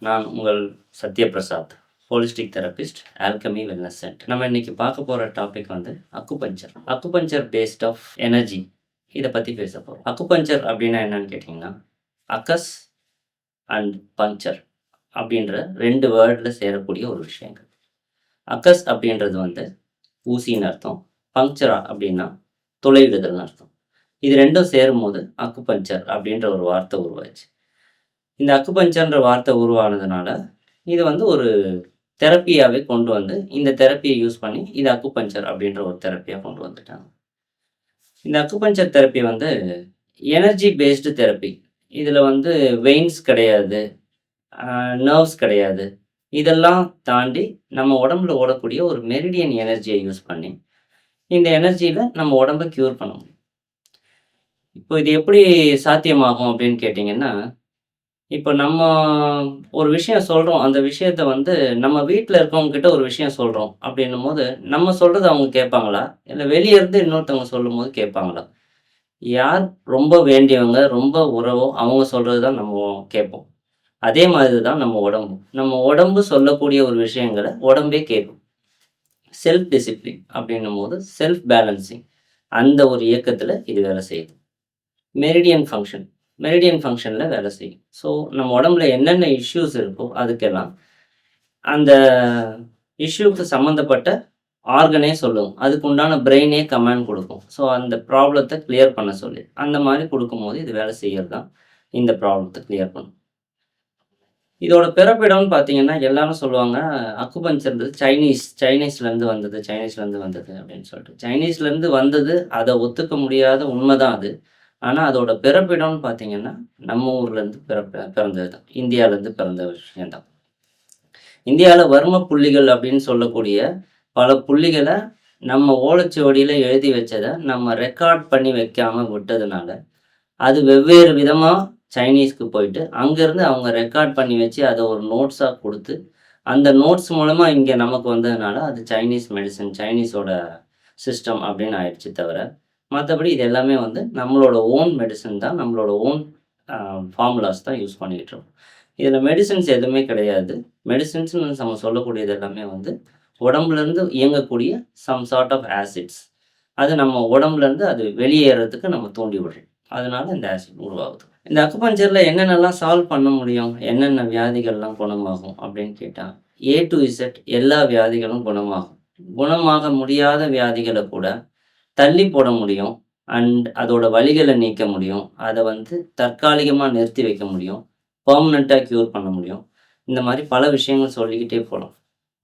நான் உங்கள் Satyaprasad, holistic therapist, alchemy wellness centre. நம்ம இன்னைக்கு பார்க்க போகிற டாபிக் வந்து acupuncture. Acupuncture based of energy, இதை பற்றி பேச போகிறோம். அக்குபஞ்சர் அப்படின்னா என்னன்னு கேட்டிங்கன்னா, அக்கஸ் அண்ட் பஞ்சர் அப்படின்ற 2 வேர்டில் சேரக்கூடிய ஒரு விஷயங்கள். அக்கஸ் அப்படின்றது வந்து ஊசின்னு அர்த்தம், பங்க்சரா அப்படின்னா துளையிடுதல்னு அர்த்தம். இது ரெண்டும் சேரும்போது அக்குபஞ்சர் அப்படின்ற ஒரு வார்த்தை உருவாச்சு. இந்த அக்குபஞ்சர்ன்ற வார்த்தை உருவானதுனால இது வந்து ஒரு தெரப்பியாகவே கொண்டு வந்து இந்த தெரப்பியை யூஸ் பண்ணி இது அக்குபஞ்சர் அப்படின்ற ஒரு தெரப்பியாக கொண்டு வந்துட்டாங்க. இந்த அக்குபஞ்சர் தெரப்பி வந்து எனர்ஜி பேஸ்டு தெரப்பி. இதில் வந்து வெயின்ஸ் கிடையாது, நர்வ்ஸ் கிடையாது. இதெல்லாம் தாண்டி நம்ம உடம்புல ஓடக்கூடிய ஒரு மெரிடியன் எனர்ஜியை யூஸ் பண்ணி இந்த எனர்ஜியில் நம்ம உடம்பை க்யூர் பண்ண முடியும். இப்போ இது எப்படி சாத்தியமாகும் அப்படின்னு கேட்டிங்கன்னா, இப்போ நம்ம ஒரு விஷயம் சொல்கிறோம், அந்த விஷயத்த வந்து நம்ம வீட்டில் இருக்கவங்கக்கிட்ட ஒரு விஷயம் சொல்கிறோம் அப்படின்னும் போது, நம்ம சொல்கிறத அவங்க கேட்பாங்களா? இல்லை வெளியே இருந்து இன்னொருத்தவங்க சொல்லும்போது கேட்பாங்களா? யார் ரொம்ப வேண்டியவங்க, ரொம்ப உறவோ அவங்க சொல்கிறது தான் நம்ம கேட்போம். அதே மாதிரி தான் நம்ம உடம்பு. நம்ம உடம்பு சொல்லக்கூடிய ஒரு விஷயங்களை உடம்பே கேட்கும். செல்ஃப் டிசிப்ளின் அப்படின்னும் போது செல்ஃப் பேலன்சிங், அந்த ஒரு இயக்கத்தில் இது வேலை செய்யுது. மெரிடியன் ஃபங்க்ஷனில் வேலை செய்யும். ஸோ நம்ம உடம்புல என்னென்ன இஷ்யூஸ் இருக்கோ அதுக்கெல்லாம் அந்த இஷ்யூக்கு சம்மந்தப்பட்ட ஆர்கனே சொல்லும். அதுக்கு உண்டான பிரெயினே கமாண்ட் கொடுக்கும். ஸோ அந்த ப்ராப்ளத்தை கிளியர் பண்ண சொல்லி அந்த மாதிரி கொடுக்கும்போது இது வேலை செய்கிறது தான் இந்த ப்ராப்ளத்தை கிளியர் பண்ணும். இதோட பிறப்பிடம்னு பார்த்தீங்கன்னா, எல்லாரும் சொல்லுவாங்க அக்குபஞ்சர்ன்றது சைனீஸ்லேருந்து வந்தது அப்படின்னு சொல்லிட்டு. சைனீஸ்லேருந்து வந்தது, அதை ஒத்துக்க முடியாத உண்மை தான் அது. ஆனால் அதோட பிறப்பிடம்னு பார்த்தீங்கன்னா, நம்ம ஊர்லேருந்து பிறந்தது தான். இந்தியாவிலேருந்து பிறந்த விஷயம்தான். இந்தியாவில் வர்ம புள்ளிகள் அப்படின்னு சொல்லக்கூடிய பல புள்ளிகளை நம்ம ஓலைச்சுவடியில் எழுதி வச்சதை நம்ம ரெக்கார்ட் பண்ணி வைக்காமல் விட்டதுனால, அது வெவ்வேறு விதமாக சைனீஸ்க்கு போயிட்டு அங்கேருந்து அவங்க ரெக்கார்ட் பண்ணி வச்சு அதை ஒரு நோட்ஸாக கொடுத்து, அந்த நோட்ஸ் மூலமாக இங்கே நமக்கு வந்ததுனால அது சைனீஸ் மெடிசன், சைனீஸோட சிஸ்டம் அப்படின்னு ஆயிடுச்சு. தவிர மற்றபடி இது எல்லாமே வந்து நம்மளோட ஓன் மெடிசன் தான், நம்மளோட ஓன் ஃபார்முலாஸ் தான் யூஸ் பண்ணிகிட்ருக்கோம். இதில் மெடிசன்ஸ் எதுவுமே கிடையாது. மெடிசன்ஸ்னு நம்ம சொல்லக்கூடியது எல்லாமே வந்து உடம்புலேருந்து இயங்கக்கூடிய சம் சார்ட் ஆஃப் ஆசிட்ஸ். அது நம்ம உடம்புலேருந்து அது வெளியேறதுக்கு நம்ம தூண்டி விடுறோம். அதனால இந்த ஆசிட் உருவாகுது. இந்த அக்குபஞ்சரில் என்னென்னலாம் சால்வ் பண்ண முடியும், என்னென்ன வியாதிகள்லாம் குணமாகும் அப்படின்னு கேட்டால், A to Z எல்லா வியாதிகளும் குணமாகும். குணமாக முடியாத வியாதிகளை கூட தள்ளி போட முடியும். அண்ட் அதோட வலிகளை நீக்க முடியும். அதை வந்து தற்காலிகமாக நிறுத்தி வைக்க முடியும். பெர்மனெண்ட்டாக க்யூர் பண்ண முடியும். இந்த மாதிரி பல விஷயங்கள் சொல்லிக்கிட்டே போகலாம்.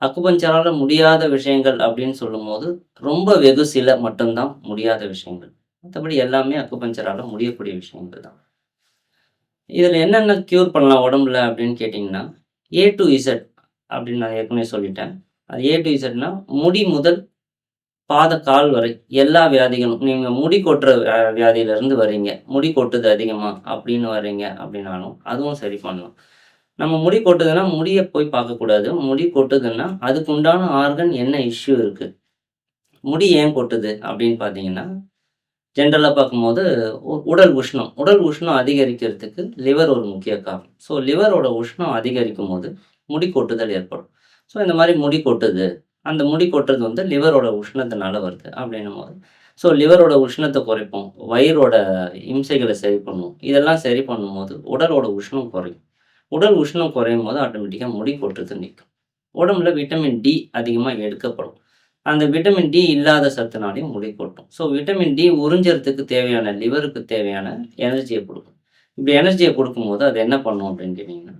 அக்குபஞ்சரால் முடியாத விஷயங்கள் அப்படின்னு சொல்லும்போது ரொம்ப வெகு சில மட்டும்தான் முடியாத விஷயங்கள். மற்றபடி எல்லாமே அக்குபஞ்சரால் முடியக்கூடிய விஷயங்கள் தான். இதில் என்னென்ன க்யூர் பண்ணலாம் உடம்புல அப்படின்னு கேட்டிங்கன்னா, A to Z அப்படின்னு நான் ஏற்கனவே சொல்லிட்டேன். அது A to Zனா முடி முதல் பாத கால் வரை எல்லா வியாதிகளும். நீங்கள் முடி கொட்டுற வியாதியிலேருந்து வர்றீங்க, முடி கொட்டுது அதிகமாக அப்படின்னு வர்றீங்க அப்படின்னாலும் அதுவும் சரி பண்ணலாம். நம்ம முடி கொட்டுதுன்னா முடியை போய் பார்க்கக்கூடாது. முடி கொட்டுதுன்னா அதுக்கு உண்டான ஆர்கன் என்ன இஷ்யூ இருக்குது, முடி ஏன் கொட்டுது அப்படின்னு பார்த்தீங்கன்னா, ஜென்ரலாக பார்க்கும்போது உடல் உஷ்ணம் அதிகரிக்கிறதுக்கு லிவர் ஒரு முக்கிய காரணம். ஸோ லிவரோட உஷ்ணம் அதிகரிக்கும் போது முடி கொட்டுதல் ஏற்படும். ஸோ இந்த மாதிரி முடி கொட்டுது, அந்த முடி கொட்டுறது வந்து லிவரோட உஷ்ணத்தினால வருது அப்படின்னும் போது, ஸோ லிவரோட உஷ்ணத்தை குறைப்போம், வயிறோட இம்சைகளை சரி பண்ணுவோம். இதெல்லாம் சரி பண்ணும்போது உடலோட உஷ்ணம் குறையும். உடல் உஷ்ணம் குறையும் போது ஆட்டோமேட்டிக்காக முடி கொட்டுறது நிற்கும். உடம்புல விட்டமின் டி அதிகமாக எடுக்கப்படும். அந்த விட்டமின் டி இல்லாத சத்துனாலையும் முடி கொட்டும். ஸோ விட்டமின் டி உறிஞ்சறதுக்கு தேவையான லிவருக்கு தேவையான எனர்ஜியை கொடுக்கும். இப்படி எனர்ஜியை கொடுக்கும்போது அது என்ன பண்ணும் அப்படின்னு கேட்டிங்கன்னா,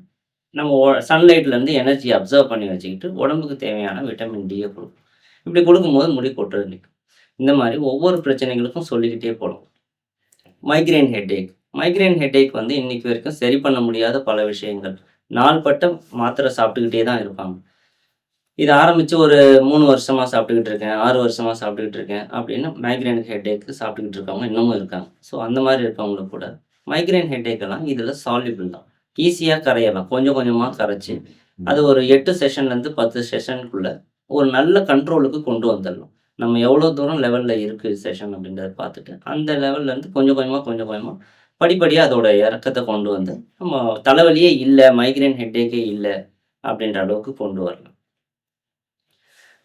நம்ம சன்லைட்லேருந்து எனர்ஜியை அப்சர்வ் பண்ணி வச்சுக்கிட்டு உடம்புக்கு தேவையான விட்டமின் டியை கொடுக்கும். இப்படி கொடுக்கும்போது முடி கொட்டுறது நிற்கும். இந்த மாதிரி ஒவ்வொரு பிரச்சனைகளுக்கும் சொல்லிக்கிட்டே போகலாம். மைக்ரேன் ஹெட்டேக் வந்து இன்றைக்கி வரைக்கும் சரி பண்ண முடியாத பல விஷயங்கள். நாள்பட்ட மாத்திரை சாப்பிட்டுக்கிட்டே தான் இருப்பாங்க. இது ஆரம்பித்து ஒரு 3 வருஷமாக சாப்பிட்டுக்கிட்டு இருக்கேன், 6 வருஷமாக சாப்பிட்டுக்கிட்டு இருக்கேன் அப்படின்னு மைக்ரேன் ஹெட்டேக்கு சாப்பிட்டுக்கிட்டு இருக்கவங்க இன்னமும் இருக்காங்க. ஸோ அந்த மாதிரி இருக்கவங்களுக்கு கூட மைக்ரேன் ஹெட்டேக்கெல்லாம் இதில் சால்யூபிள் தான். ஈஸியாக கரையலாம். கொஞ்சம் கொஞ்சமாக கரைச்சி அது ஒரு 8 செஷன்லேருந்து 10 செஷனுக்குள்ளே ஒரு நல்ல கண்ட்ரோலுக்கு கொண்டு வந்துடலாம். நம்ம எவ்வளோ தூரம் லெவலில் இருக்குது செஷன் அப்படின்றத பார்த்துட்டு அந்த லெவல்லேருந்து கொஞ்சம் கொஞ்சமாக படிப்படியாக அதோட இறக்கத்தை கொண்டு வந்து நம்ம தலைவலியே இல்லை, மைக்ரைன் ஹெட்டேக்கே இல்லை அப்படின்ற அளவுக்கு கொண்டு வரலாம்.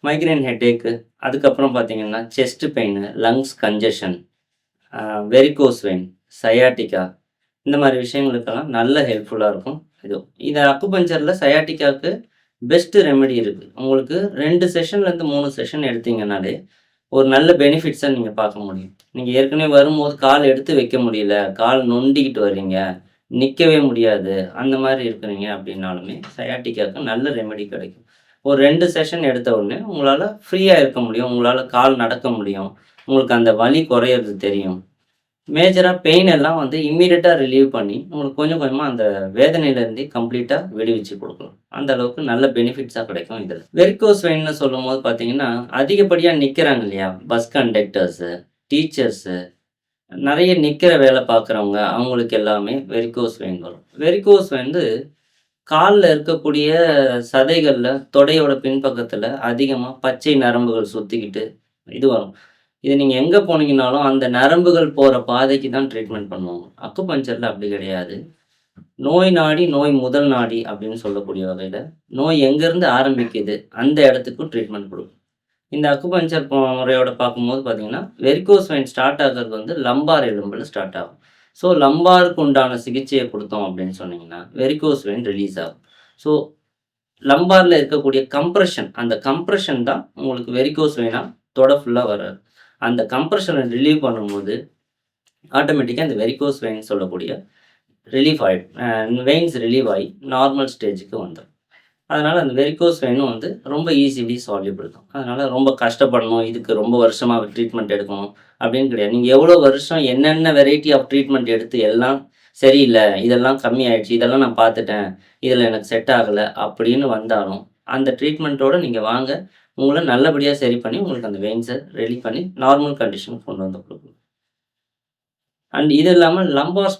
மைக்ரைன் ஹெட்டேக்கு, அதுக்கப்புறம் பார்த்தீங்கன்னா chest pain, lungs congestion, varicose vein, sciatica, இந்த மாதிரி விஷயங்களுக்கெல்லாம் நல்ல ஹெல்ப்ஃபுல்லாக இருக்கும். இந்த அக்குபஞ்சரில் சயாட்டிக்காவுக்கு பெஸ்ட் ரெமெடி இருக்குது. உங்களுக்கு 2 செஷன்லேருந்து 3 செஷன் எடுத்தீங்கன்னாலே ஒரு நல்ல பெனிஃபிட்ஸை நீங்கள் பார்க்க முடியும். நீங்கள் ஏற்கனவே வரும்போது கால் எடுத்து வைக்க முடியல, கால் நொண்டிக்கிட்டு வர்றீங்க, நிற்கவே முடியாது, அந்த மாதிரி இருக்கிறீங்க அப்படின்னாலுமே சயாட்டிக்காவுக்கு நல்ல ரெமெடி கிடைக்கும். ஒரு 2 செஷன் எடுத்த உடனே உங்களால் ஃப்ரீயாக இருக்க முடியும், உங்களால் கால் நடக்க முடியும், உங்களுக்கு அந்த வலி குறையிறது தெரியும். மேஜராக பெயின் எல்லாம் வந்து இம்மீடியட்டாக ரிலீவ் பண்ணி உங்களுக்கு கொஞ்சம் கொஞ்சமாக அந்த வேதனையிலேருந்து கம்ப்ளீட்டாக விடுவிச்சு கொடுக்கலாம். அந்த அளவுக்கு நல்ல பெனிஃபிட்ஸாக கிடைக்கும் இதில். வெரிகோஸ் வெயின்னு சொல்லும்போது பார்த்தீங்கன்னா அதிகப்படியாக நிற்கிறாங்க இல்லையா, பஸ் கண்டக்டர்ஸு, டீச்சர்ஸு, நிறைய நிற்கிற வேலை பார்க்குறவங்க, அவங்களுக்கு எல்லாமே வெரிகோஸ் வெயின் வரும். வெரிகோஸ் வந்து காலில் இருக்கக்கூடிய சதைகளில் தொடையோட பின்பக்கத்தில் அதிகமாக பச்சை நரம்புகள் சுற்றிக்கிட்டு இது வரும். இது நீங்கள் எங்கே போனீங்கனாலும் அந்த நரம்புகள் போகிற பாதைக்கு தான் ட்ரீட்மெண்ட் பண்ணுவாங்க. அக்குபஞ்சரில் அப்படி கிடையாது. நோய் நாடி, நோய் முதல் நாடி அப்படின்னு சொல்லக்கூடிய வகையில் நோய் எங்கேருந்து ஆரம்பிக்குது அந்த இடத்துக்கும் ட்ரீட்மெண்ட் கொடுக்கும். இந்த அக்குபஞ்சர் முறையோட பார்க்கும்போது பார்த்தீங்கன்னா வெரிகோஸ் வெயின் ஸ்டார்ட் ஆகிறது வந்து லம்பார் எலும்பில் ஸ்டார்ட் ஆகும். ஸோ லம்பாருக்கு உண்டான சிகிச்சையை கொடுத்தோம் அப்படின்னு சொன்னீங்கன்னா வெரிகோஸ் வெயின் ரிலீஸ் ஆகும். ஸோ லம்பாரில் இருக்கக்கூடிய கம்ப்ரெஷன், அந்த கம்ப்ரெஷன் தான் உங்களுக்கு வெரிகோஸ் வெயினாக தொட ஃபுல்லாக வராது. அந்த கம்ப்ரெஷனை ரிலீவ் பண்ணும்போது ஆட்டோமேட்டிக்காக இந்த வெரிகோஸ் வெயின் சொல்லக்கூடிய ரிலீஃப் வெயின்ஸ் ரிலீவ் ஆகி நார்மல் ஸ்டேஜுக்கு வந்துடும். அதனால் அந்த வெரிகோஸ் வெயினும் வந்து ரொம்ப ஈஸிலி சால்யூபிள் தான். அதனால் ரொம்ப கஷ்டப்படணும், இதுக்கு ரொம்ப வருஷமாக ட்ரீட்மெண்ட் எடுக்கணும் அப்படின்னு கிடையாது. நீங்கள் எவ்வளோ வருஷம் என்னென்ன வெரைட்டி ஆஃப் ட்ரீட்மெண்ட் எடுத்து எல்லாம் சரியில்லை, இதெல்லாம் கம்மி ஆயிடுச்சு, இதெல்லாம் நான் பார்த்துட்டேன், இதில் எனக்கு செட் ஆகலை அப்படின்னு வந்தாலும் அந்த ட்ரீட்மெண்ட்டோடு நீங்கள் வாங்க, உங்களை நல்லபடியாக சரி பண்ணி உங்களுக்கு அந்த வெயின்ஸை ரெடி பண்ணி நார்மல் கண்டிஷனுக்கு கொண்டு வந்து கொடுக்கும். அண்ட் இது இல்லாமல் லம்பார்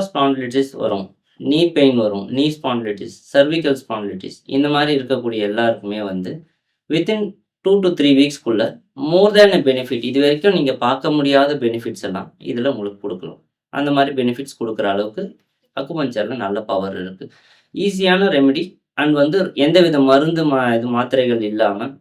ஸ்பாண்டிலிட்டிஸ் வரும், நீ பெயின் வரும், நீ ஸ்பாண்டிலிட்டிஸ், சர்விக்கல் ஸ்பாண்டிலிட்டிஸ், இந்த மாதிரி இருக்கக்கூடிய எல்லாருக்குமே வந்து வித்தின் 2 to 3 வீக்ஸ்க்குள்ளே மோர் தேன் எ பெனிஃபிட், இது வரைக்கும் நீங்கள் பார்க்க முடியாத பெனிஃபிட்ஸ் எல்லாம் இதில் உங்களுக்கு கொடுக்கலாம். அந்த மாதிரி பெனிஃபிட்ஸ் கொடுக்குற அளவுக்கு அக்குபஞ்சரில் நல்ல பவர் இருக்குது. ஈஸியான ரெமெடி அண்ட் வந்து எந்தவித மருந்து மாத்திரைகள் இல்லாமல்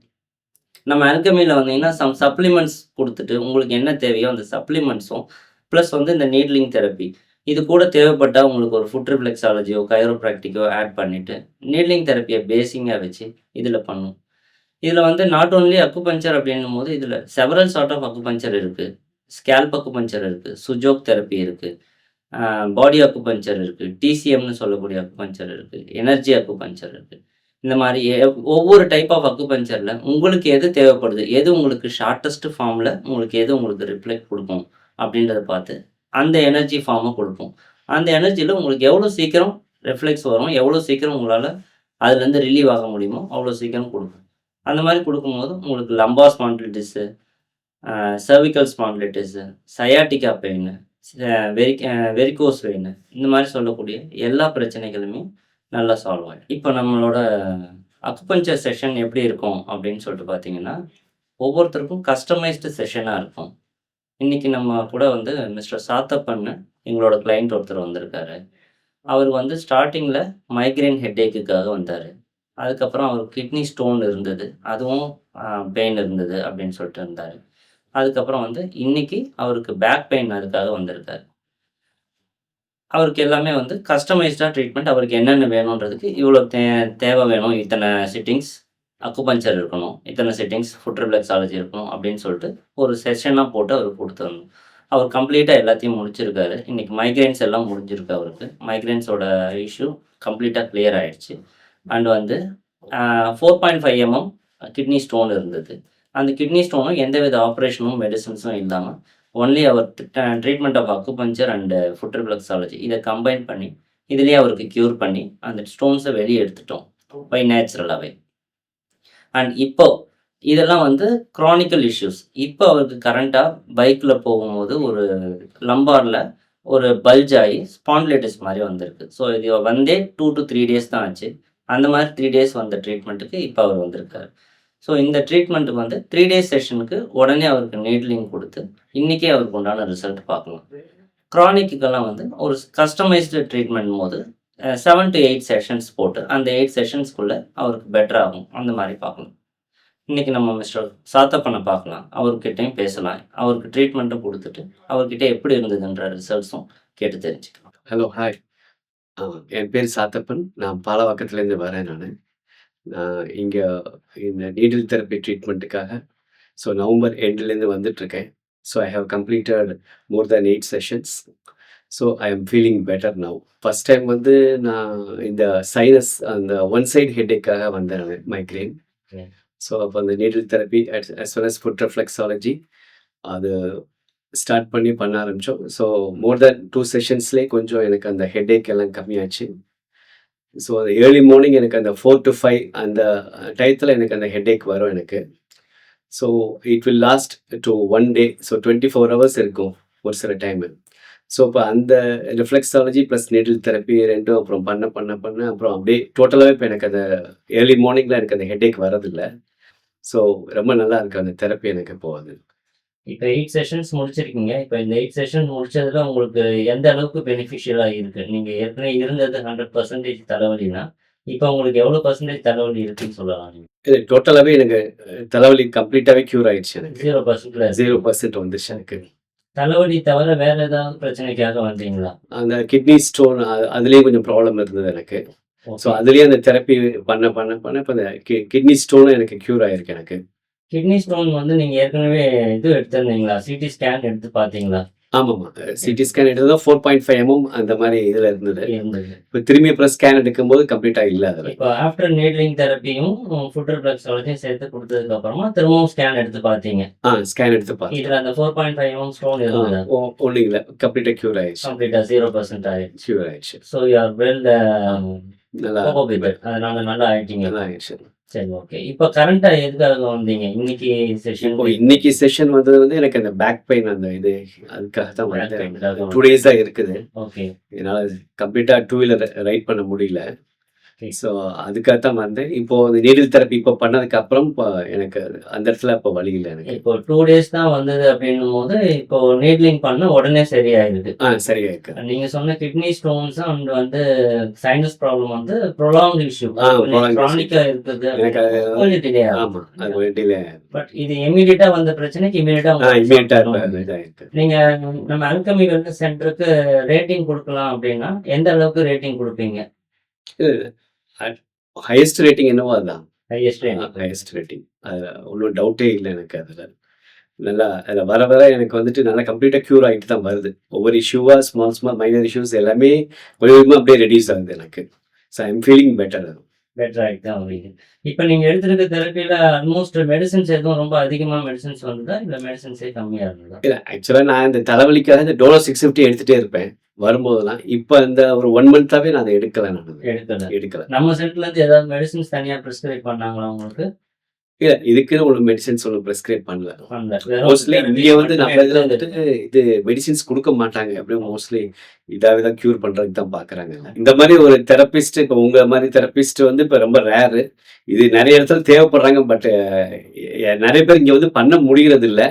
நம்ம அல்கெமியில் வந்தீங்கன்னா சப்ளிமெண்ட்ஸ் கொடுத்துட்டு உங்களுக்கு என்ன தேவையோ அந்த சப்ளிமெண்ட்ஸும் ப்ளஸ் வந்து இந்த நீட்லிங் தெரப்பி இது கூட தேவைப்பட்டால் உங்களுக்கு ஒரு ஃபுட் ரிஃப்ளெக்ஸாலஜியோ கைரோப்ராக்டிக்கோ ஆட் பண்ணிவிட்டு நீட்லிங் தெரப்பியை பேசிங்காக வச்சு இதில் பண்ணும். இதில் வந்து நாட் ஓன்லி அக்குபஞ்சர் அப்படின்னும் போது இதில் செவரல் சார்ட் ஆஃப் அக்குபஞ்சர் இருக்குது. ஸ்கேல்ப் அக்குபஞ்சர் இருக்குது, சுஜோக் தெரப்பி இருக்குது, பாடி அக்குபஞ்சர் இருக்குது, டிசிஎம்னு சொல்லக்கூடிய அக்குபஞ்சர் இருக்குது, எனர்ஜி அக்குபஞ்சர் இருக்குது. இந்த மாதிரி ஒவ்வொரு டைப் ஆஃப் அக்குபஞ்சரில் உங்களுக்கு எது தேவைப்படுது, எது உங்களுக்கு ஷார்ட்டஸ்ட் ஃபார்மில் உங்களுக்கு ரிஃப்ளெக்ட் கொடுக்கும் அப்படின்றத பார்த்து அந்த எனர்ஜி ஃபார்மை கொடுக்கும். அந்த எனர்ஜியில் உங்களுக்கு எவ்வளோ சீக்கிரம் ரிஃப்ளெக்ஸ் வரும், எவ்வளோ சீக்கிரம் உங்களால் அதுலேருந்து ரிலீவ் ஆக முடியுமோ அவ்வளோ சீக்கிரம் கொடுக்கும். அந்த மாதிரி கொடுக்கும்போது உங்களுக்கு lumbar spondylitis, cervical spondylitis, sciatica pain, varicose vein, இந்த மாதிரி சொல்லக்கூடிய எல்லா பிரச்சனைகளுமே நல்லா சால்வ் ஆகிடும். இப்போ நம்மளோட அக்குபஞ்சர் செஷன் எப்படி இருக்கும் அப்படின்னு சொல்லிட்டு பார்த்தீங்கன்னா ஒவ்வொருத்தருக்கும் கஸ்டமைஸ்டு செஷனாக இருக்கும். இன்றைக்கி நம்ம கூட வந்து மிஸ்டர் சாத்தப்பன்னு எங்களோட கிளைண்ட் ஒருத்தர் வந்திருக்காரு. அவர் வந்து ஸ்டார்டிங்கில் மைக்ரைன் ஹெட்டேக்குக்காக வந்தார். அதுக்கப்புறம் அவருக்கு கிட்னி ஸ்டோன் இருந்தது, அதுவும் பெயின் இருந்தது அப்படின்னு சொல்லிட்டு இருந்தார். அதுக்கப்புறம் வந்து இன்றைக்கி அவருக்கு பேக் பெயின் அதுக்காக வந்திருக்காரு. அவருக்கு எல்லாமே வந்து கஸ்டமைஸ்டாக ட்ரீட்மெண்ட், அவருக்கு என்னென்ன வேணுன்றதுக்கு இவ்வளோ தேவை வேணும், இத்தனை சிட்டிங்ஸ் அக்குபஞ்சர் இருக்கணும், இத்தனை சிட்டிங்ஸ் ஃபுட் ரிஃப்ளெக்ஸாலஜி இருக்கணும் அப்படின்னு சொல்லிட்டு ஒரு செஷனாக போட்டு அவருக்கு கொடுத்துருந்தோம். அவர் கம்ப்ளீட்டாக எல்லாத்தையும் முடிச்சிருக்காரு. இன்றைக்கி மைக்ரைன்ஸ் எல்லாம் முடிஞ்சிருக்கு. அவருக்கு மைக்ரைன்ஸோட இஷ்யூ கம்ப்ளீட்டாக கிளியர் ஆகிடுச்சு. அண்ட் வந்து 4.5 mm கிட்னி ஸ்டோன் இருந்தது. அந்த கிட்னி ஸ்டோனும் எந்தவித ஆப்ரேஷனும் மெடிசன்ஸும் இல்லாமல் ஒன்லி அவர் treatment of acupuncture and foot reflexology இதை கம்பைன் பண்ணி இதுலேயே அவருக்கு க்யூர் பண்ணி அந்த ஸ்டோன்ஸை வெளியே எடுத்துட்டோம் பை நேச்சுரலாகவே. அண்ட் இப்போ இதெல்லாம் வந்து க்ரானிக்கல் இஷ்யூஸ். இப்போ அவருக்கு கரண்ட்டாக பைக்கில் போகும்போது ஒரு லம்பாரில் ஒரு பல்ஜ் ஆகி ஸ்பாண்டிலைட்டிஸ் மாதிரி வந்திருக்கு. ஸோ இது வந்தே 2 to 3 days தான் ஆச்சு. அந்த மாதிரி 3 days வந்த ட்ரீட்மெண்ட்டுக்கு இப்போ அவர் வந்திருக்காரு. ஸோ இந்த ட்ரீட்மெண்ட்டுக்கு வந்து 3 days செஷனுக்கு உடனே அவருக்கு நீட்லிங் கொடுத்து இன்றைக்கே அவருக்கு உண்டான ரிசல்ட் பார்க்கலாம். க்ரானிக்குக்கெல்லாம் வந்து ஒரு கஸ்டமைஸ்டு ட்ரீட்மெண்ட் போது 7 to 8 செஷன்ஸ் போட்டு அந்த 8 செஷன்ஸ்க்குள்ளே அவருக்கு பெட்டர் ஆகும். அந்த மாதிரி பார்க்கலாம். இன்றைக்கி நம்ம மிஸ்டர் சாத்தப்பனை பார்க்கலாம். அவர்கிட்டையும் பேசலாம். அவருக்கு ட்ரீட்மெண்ட்டும் கொடுத்துட்டு அவர்கிட்ட எப்படி இருந்ததுன்ற ரிசல்ட்ஸும் கேட்டு தெரிஞ்சுக்கலாம். Hello, hi. என் பேர் சாத்தப்பன். நான் பாலவாக்கத்துலேருந்து வரேன் நான். இங்கே இந்த நீடில் தெரப்பி ட்ரீட்மெண்ட்டுக்காக நவம்பர் எண்ட்லேருந்து வந்துட்டுருக்கேன். I have completed more than 8 sessions. I am feeling better now. First time வந்து நான் இந்த சைனஸ் அந்த ஒன் சைடு ஹெட்டேக்காக வந்தேன், மைக்ரேன். அப்போ அந்த needle therapy as well as food reflexology அது ஸ்டார்ட் பண்ண ஆரம்பித்தோம். மோர் தேன் 2 செஷன்ஸ்லேயே கொஞ்சம் எனக்கு அந்த ஹெட்டேக் எல்லாம் கம்மியாச்சு. அது ஏர்லி மார்னிங் எனக்கு அந்த 4 to 5 அந்த டயத்தில் எனக்கு அந்த ஹெட்டேக் வரும் எனக்கு. It will last to 1 day. 24 hours இருக்கும் ஒரு சில டைமு. இப்போ அந்த ரிஃப்ளெக்ஸாலஜி ப்ளஸ் நீடில் தெரப்பி ரெண்டும் அப்புறம் பண்ண அப்புறம் அப்படியே டோட்டலாகவே இப்போ எனக்கு அந்த ஏர்லி மார்னிங்கில் எனக்கு அந்த ஹெட்டேக் வரதில்லை. ரொம்ப நல்லா இருக்குது அந்த தெரப்பி எனக்கு போகுது. இப்போ 8 செஷன்ஸ் முடிச்சிருக்கீங்க. இப்போ இந்த 8 செஷன் முடிச்சதுல உங்களுக்கு எந்த அளவுக்கு பெனிஃபிஷியலாக இருக்குது? நீங்கள் ஏற்கனவே இருந்தது 100% தலைவலினா, இப்போ உங்களுக்கு எவ்வளோ பர்சன்டேஜ் தலைவலி இருக்குன்னு சொல்லலாம் நீங்கள்? இது டோட்டலாகவே எனக்கு தலைவலி கம்ப்ளீட்டாகவே க்யூர் ஆயிடுச்சு எனக்கு. 0% 0% வந்துருச்சு எனக்கு. தலைவலி தவிர வேற ஏதாவது பிரச்சனைக்காக வந்தீங்களா? அந்த கிட்னி ஸ்டோன் அதுலேயும் கொஞ்சம் ப்ராப்ளம் இருந்தது எனக்கு. அதுலேயே அந்த தெரப்பி பண்ண இப்போ அந்த கிட்னி ஸ்டோனும் எனக்கு க்யூர் ஆயிருக்கு எனக்கு. கிட்னி ஸ்டோன் வந்து நீங்க ஏற்கனவே இது எடுத்திருந்தீங்களா? சிடி ஸ்கேன் எடுத்து பார்த்தீங்களா? ஆமாம்மா. சிடி ஸ்கேன் எடுத்தது 4.5 mm அந்த மாதிரி இதில் இருந்தது. இப்போ திரும்பி அப்புறம் ஸ்கேன் எடுக்கும்போது கம்ப்ளீட்டாக இல்லை அதில். இப்போ ஆஃப்டர் நீட்லிங் தெரப்பியும் ஃபுட் ரெஃப்ளெக்ஸாலஜியும் சேர்த்து கொடுத்ததுக்கு அப்புறமா திரும்பவும் ஸ்கேன் எடுத்து பார்த்தீங்க. ஸ்கேன் எடுத்து பார்த்தேன். இதில் அந்த 4.5 mm ஸ்டோன் இருந்தது ஒன்றும் இல்லை, கம்ப்ளீட்டாக க்யூர் ஆயிடுச்சு. கம்ப்ளீட்டாக 0% ஆயிடுச்சு. க்யூர் ஆயிடுச்சு. யூ ஆர் வெல் நல்லா அதனால நல்லா ஆயிட்டீங்க. நல்லா ஆயிடுச்சு. சரி, ஓகே. இப்போ கரண்டா எதுக்காக வந்தீங்க இன்னைக்கு செஷன்? இன்னைக்கு செஷன் வந்தது வந்து எனக்கு அந்த பேக் பெயின் அந்த இது அதுக்காக தான் வந்தேன். 2 days இருக்குது. ஓகே. என்னால் கம்ப்ளீட்டாக 2 wheeler ரைட் பண்ண முடியல. அதுக்காக தான் வந்தேன். இப்போ அந்த நீடில் தெரப்பி இப்போ பண்ணதுக்கு அப்புறம் எனக்கு அந்த இடத்துல இப்போ வலி இல்லை எனக்கு. இப்போ 2 days தான் வந்தது அப்படின்னும் போது இப்போ நீட்லிங் பண்ண உடனே சரியாயிருக்கு. சரியா இருக்கு. நீங்க சொன்ன கிட்னி ஸ்டோன்ஸ் அண்ட் வந்து சைனஸ் ப்ராப்ளம் வந்து ப்ரொலாங்ட் இஷ்யூ, கிரானிக்கா இருக்குது. எனக்கு கொஞ்சம் டிலே ஆகும். ஆமா, அது ஒரு டிலே. பட் இது இமீடியட்டா வந்த பிரச்சனைக்கு இமீடியட்டா நீங்க நம்ம அல்கமி வெல்னஸ் சென்டருக்கு ரேட்டிங் கொடுக்கலாம் அப்படின்னா எந்த அளவுக்கு ரேட்டிங் கொடுப்பீங்க? ஹையஸ்ட் ரேட்டிங் என்னவோ அதுதான். Highest rating. அதில் ஒன்றும் டவுட்டே இல்லை எனக்கு. அதில் நல்லா அதில் வர எனக்கு வந்துட்டு நல்லா கம்ப்ளீட்டாக க்யூர் ஆகிட்டு தான் வருது. ஒவ்வொரு இஷ்யூவாக ஸ்மால் மைனர் இஷ்யூஸ் எல்லாமே கொஞ்சம் கொஞ்சமாக அப்படியே ரெடியூஸ் ஆகுது எனக்கு. ஐ எம் ஃபீலிங் பெட்டர் ஆகிட்டு தான் வருது. இப்போ நீங்கள் எடுத்துருக்க தெரப்பியில் ஆல்மோஸ்ட் மெடிசன்ஸ் எதுவும் ரொம்ப அதிகமாக மெடிசன்ஸ் வந்ததா இல்லை மெடிசன்ஸே கம்மியாக இருந்ததா? இல்லை, ஆக்சுவலாக நான் இந்த தலைவலிக்காக இந்த டோலோ 650 எடுத்துகிட்டே இருப்பேன் வரும்போதெல்லாம். இப்போ இந்த ஒரு 1 month-ஆவே நான் அதை எடுக்கல. நம்ம சென்டர்ல இருந்து ஏதாவது மெடிசன்ஸ் தனியா பிரிஸ்கிரைப் பண்ணாங்களா உங்களுக்கு? இல்ல, இதுக்குன்னு ஒரு மெடிசன்ஸ் ஒன்று பிரிஸ்கிரைப் பண்ணல. மோஸ்ட்லி இங்கே வந்து நம்ம இதில் வந்துட்டு இது மெடிசின்ஸ் கொடுக்க மாட்டாங்க. அப்படியே மோஸ்ட்லி இதாகவே தான் க்யூர் பண்ணுறதுக்கு தான் பார்க்குறாங்க. இந்த மாதிரி ஒரு தெரப்பிஸ்ட், இப்போ உங்கள் மாதிரி தெரப்பிஸ்ட் வந்து இப்போ ரொம்ப ரேரு. இது நிறைய இடத்துல தேவைப்படுறாங்க. பட் நிறைய பேர் இங்கே வந்து பண்ண முடிகிறது இல்லை.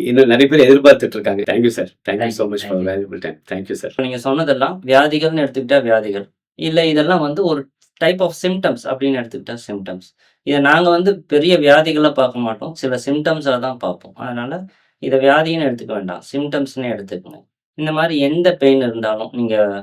இன்னும் நிறைய பேர் எதிர்பார்த்துட்டு இருக்காங்க. Thank you sir. Thank you so much for valuable time. Thank you sir. நீங்கள் சொன்னதெல்லாம் வியாதிகள்னு எடுத்துக்கிட்டா வியாதிகள் இல்லை, இதெல்லாம் வந்து ஒரு டைப் ஆஃப் சிம்டம்ஸ் அப்படின்னு எடுத்துக்கிட்டா சிம்டம்ஸ். இதை நாங்கள் வந்து பெரிய வியாதிகளை பார்க்க மாட்டோம், சில சிம்டம்ஸாக தான் பார்ப்போம். அதனால் இதை வியாதின்னு எடுத்துக்க வேண்டாம், சிம்டம்ஸ்னே எடுத்துக்கணும். இந்த மாதிரி எந்த பெயின் இருந்தாலும் நீங்கள்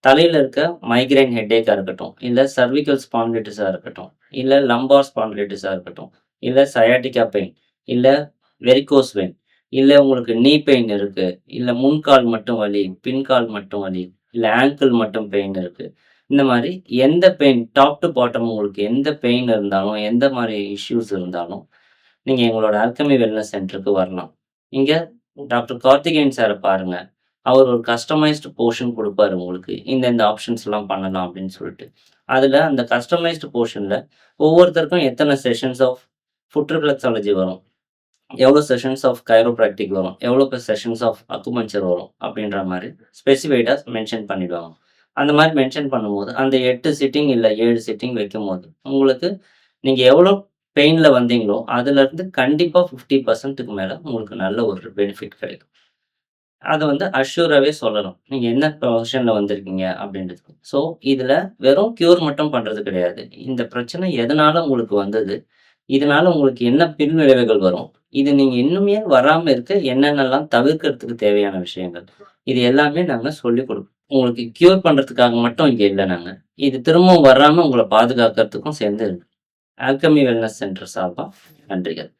தலையில் இருக்க மைக்ரைன் ஹெட்டேக்காக இருக்கட்டும், இல்லை சர்விக்கல் ஸ்பாண்டிலிட்டிஸாக இருக்கட்டும், இல்லை லம்பார் ஸ்பாண்டிலிட்டிஸாக இருக்கட்டும், இல்லை சயாட்டிக்கா பெயின், இல்லை வெரிகோஸ் வெயின், இல்லை உங்களுக்கு நீ பெயின் இருக்குது, இல்லை முன்கால் மட்டும் வலி, பின்கால் மட்டும் வலி, இல்லை ஆங்கிள் மட்டும் பெயின் இருக்குது, இந்த மாதிரி எந்த பெயின் டாப் டு பாட்டம் உங்களுக்கு எந்த பெயின் இருந்தாலும், எந்த மாதிரி இஷ்யூஸ் இருந்தாலும் நீங்கள் எங்களோட அல்கமி வெல்னஸ் சென்டருக்கு வரலாம். இங்கே டாக்டர் கார்த்திகேயன் சாரை பாருங்கள். அவர் ஒரு கஸ்டமைஸ்டு போர்ஷன் கொடுப்பாரு உங்களுக்கு. இந்த ஆப்ஷன்ஸ்லாம் பண்ணலாம் அப்படின்னு சொல்லிட்டு. அதில் அந்த கஸ்டமைஸ்டு போர்ஷனில் ஒவ்வொருத்தருக்கும் எத்தனை செஷன்ஸ் ஆஃப் ஃபுட் ரிஃப்ளெக்ஸாலஜி வரும், எவ்வளோ செஷன்ஸ் ஆஃப் கைரோப்ராக்டிக் வரும், எவ்வளோ செஷன்ஸ் ஆஃப் அக்குபஞ்சர் வரும் அப்படின்ற மாதிரி ஸ்பெசிஃபைடாக மென்ஷன் பண்ணிடுவாங்க. அந்த மாதிரி மென்ஷன் பண்ணும்போது அந்த 8 சிட்டிங் இல்லை 7 சிட்டிங் வைக்கும்போது உங்களுக்கு நீங்கள் எவ்வளோ பெயினில் வந்தீங்களோ அதுலேருந்து கண்டிப்பாக 50%க்கு மேலே உங்களுக்கு நல்ல ஒரு பெனிஃபிட் கிடைக்கும். அத வந்து அஷ்யூராவே சொல்லணும். நீங்க என்ன பொசிஷன்ல வந்திருக்கீங்க அப்படின்றது. ஸோ, இதுல வெறும் க்யூர் மட்டும் பண்றது கிடையாது. இந்த பிரச்சனை எதனால உங்களுக்கு வந்தது? இதனால உங்களுக்கு என்ன பின்விளைவுகள் வரும்? இது நீங்க இன்னுமே வராம இருக்க என்னென்னலாம் தவிர்க்கிறதுக்கு தேவையான விஷயங்கள். இது எல்லாமே நாங்க சொல்லிக் குடுப்போம். உங்களுக்கு க்யூர் பண்றதுக்காக மட்டும் இங்க இல்ல நாங்க. இது திரும்பவும் வராம உங்கள பாதுகாக்கிறதுக்கும் சேர்ந்து இருக்கு. ஆல்கமி வெல்னஸ் சென்டர் சார்பா நன்றிகள்.